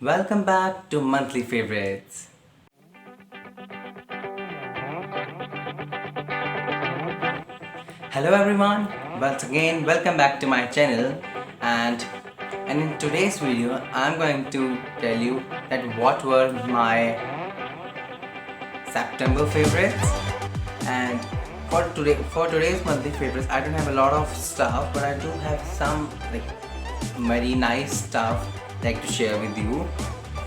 Welcome back to Monthly Favorites. Hello everyone, once again welcome back to my channel and in today's video I'm going to tell you that what were my September favorites. And for today's monthly favorites I don't have a lot of stuff, but I do have some very nice stuff like to share with you.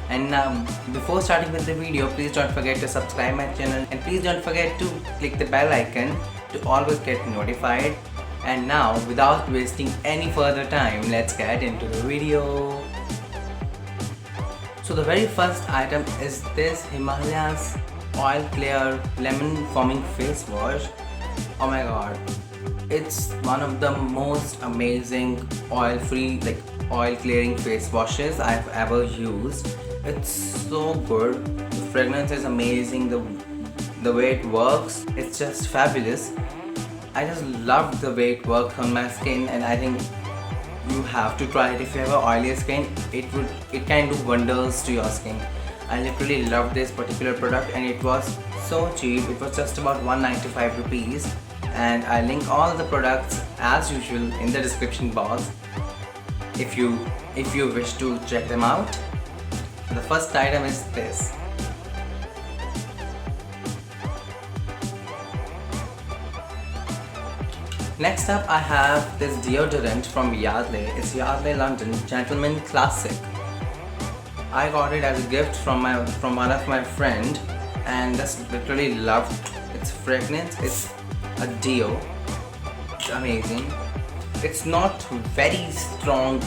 And before starting with the video, please don't forget to subscribe my channel and please don't forget to click the bell icon to always get notified. And now without wasting any further time, let's get into the video. So the very first item is this Himalayas Oil Clear Lemon Foaming Face Wash. Oh my god, it's one of the most amazing oil-free oil clearing face washes I've ever used. It's so good. The fragrance is amazing. The way it works, it's just fabulous. I just love the way it works on my skin, and I think you have to try it if you have an oily skin. It can do wonders to your skin. I literally love this particular product, and it was so cheap. It was just about 195 rupees, and I link all the products as usual in the description box if you wish to check them out. The first item is this. Next up I have this deodorant from Yardley. It's Yardley London Gentleman Classic. I got it as a gift from one of my friend, and just literally loved its fragrance. It's a deo. It's amazing. It's not very strong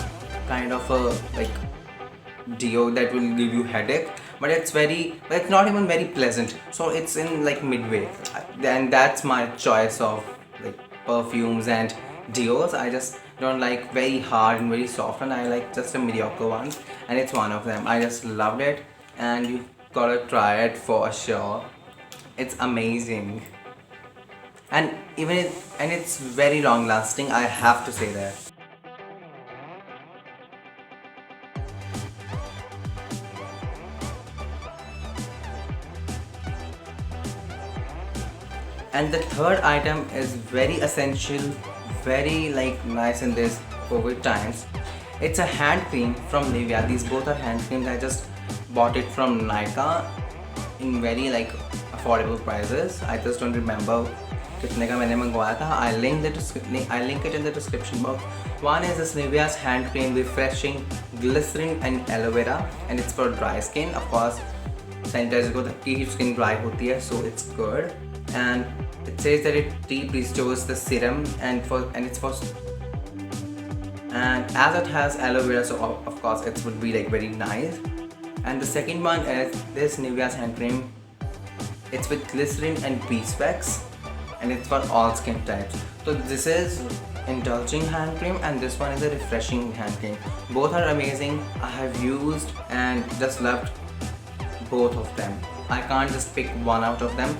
kind of a deo that will give you headache, but it's not even very pleasant, so it's in midway. And that's my choice of perfumes and deos. I just don't like very hard and very soft, and I like just a mediocre one, and it's one of them. I just loved it, and you gotta try it for sure. It's amazing, and it's very long lasting, I have to say that. And the third item is very essential, very nice in this COVID times. It's a hand cream from Nivea. These both are hand creams. I just bought it from Nykaa in very affordable prices. I just don't remember कितने का मैंने मंगवाया था. I link it in the description box. One is this Nivea's hand cream, refreshing glycerin and aloe vera, and it's for dry skin. Of course, sanitizer को तक की skin dry होती है, so it's good. And it says that it deep restores the serum, and as it has aloe vera, so of course it would be very nice. And the second one is this Nivea's hand cream. It's with glycerin and beeswax, and it's for all skin types. So this is indulging hand cream, and this one is a refreshing hand cream. Both are amazing. I have used and just loved both of them. I can't just pick one out of them,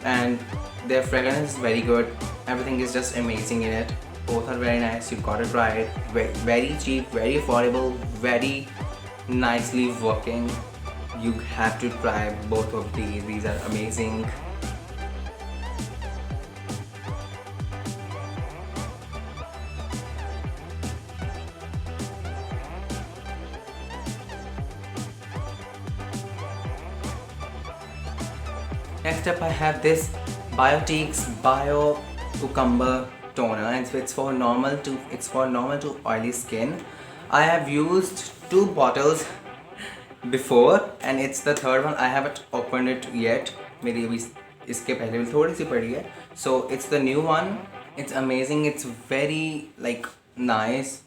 and their fragrance is very good. Everything is just amazing in it. Both are very nice. You've got to try it. Very cheap, very affordable, very nicely working. You have to try both of these. These are amazing. Next up I have this Biotique's Bio Cucumber Toner, and it's for normal to oily skin. I have used 2 bottles before, and it's the third one. I haven't opened it yet. मेरी अभी इसके पहले भी थोड़ी सी पड़ी है. So it's the new one. It's amazing. It's very nice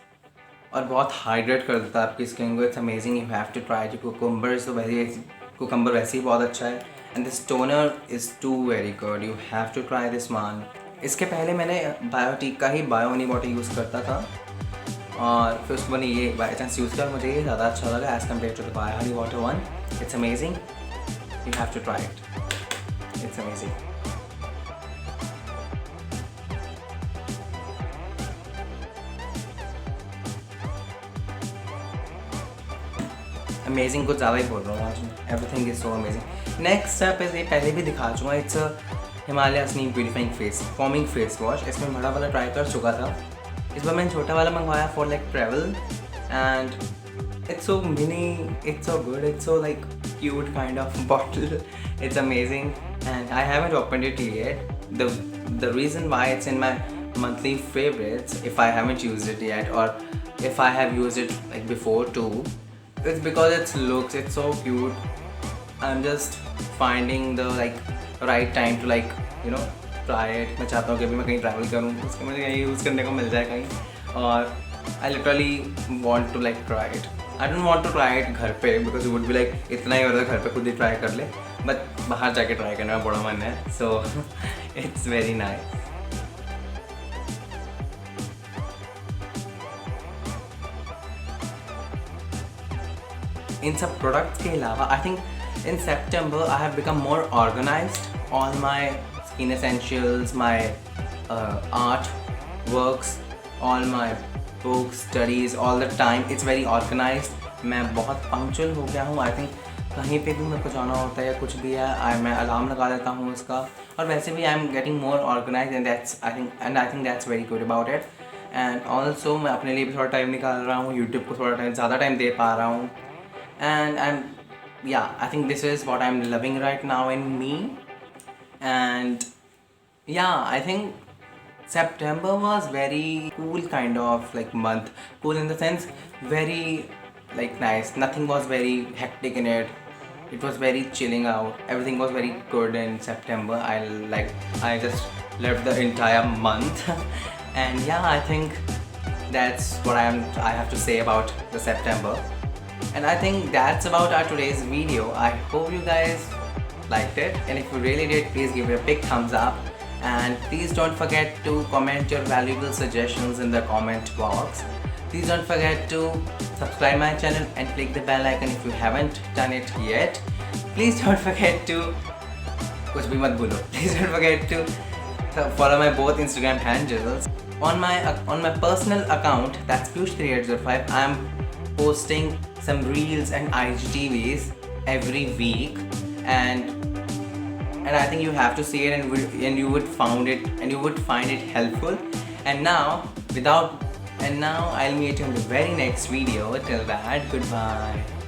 और बहुत hydrate कर देता है आपकी skin को. It's amazing. You have to try it. Cucumber वैसे ही बहुत अच्छा है. And this toner is too very good. You have to try this one. इसके पहले मैंने बायोटिक का ही बायो हनी वाटर यूज़ करता था, और फिर उसको मैंने ये बाई चांस यूज़ किया और मुझे ये ज़्यादा अच्छा लगा as compare to the bio honey water one. It's amazing. You have to try it. It's amazing. Amazing कुछ ज़्यादा ही बोल रहा हूँ आज मैं, everything is so amazing. Next step is, ये पहले भी दिखा चुका, it's Himalaya sneak beautifying face foaming face wash. इसमें बड़ा वाला ट्राई कर चुका था, इस बार मैंने छोटा वाला मंगवाया for like travel, and it's so mini, it's so good, it's so like cute kind of bottle. It's amazing and I haven't opened it yet. The reason why it's in my monthly favorites, if I haven't used it yet or if I have used it like before too, it's because it looks, it's so cute. I'm just finding the like right time to like you know try it. मैं चाहता हूँ कि अभी मैं कहीं travel करूँ उसको मुझे कहीं यूज़ करने को मिल जाए कहीं, और I literally want to like try it. I don't want to try it घर पे because it would be like इतना ही होता है घर पे खुद ही ट्राई कर ले, बट बाहर जाके ट्राई करने में बड़ा मन है, so it's very nice. इन सब प्रोडक्ट्स के अलावा I think in September I have become more organized. All my skin essentials, my art works, all my books, studies, all the time, it's very organized. मैं बहुत punctual हो गया हूँ. I think कहीं पे भी मेरे को जाना होता है या कुछ भी है, मैं अलार्म लगा देता हूँ उसका, और वैसे भी I am getting more organise and I think that's very good about it. And also मैं अपने लिए भी थोड़ा टाइम निकाल रहा हूँ, यूट्यूब को थोड़ा टाइम ज़्यादा टाइम दे पा रहा हूँ, and I think this is what I am loving right now in me. And yeah, I think September was very cool kind of like month. Cool in the sense very like nice. Nothing was very hectic in it. It was very chilling out. Everything was very good in September. I just loved the entire month. And yeah, I think that's what I have to say about the September. And I think that's about our today's video. I hope you guys liked it, and if you really did, please give it a big thumbs up, and please don't forget to comment your valuable suggestions in the comment box. Please don't forget to subscribe my channel and click the bell icon if you haven't done it yet. Please don't forget to कुछ भी मत भूलो. Please don't forget to follow my both Instagram handles. On my personal account, that's Piyush3805, I am posting some reels and IGTVs every week, and I think you have to see it, and you would find it helpful. And now I'll meet you in the very next video. Till that, goodbye.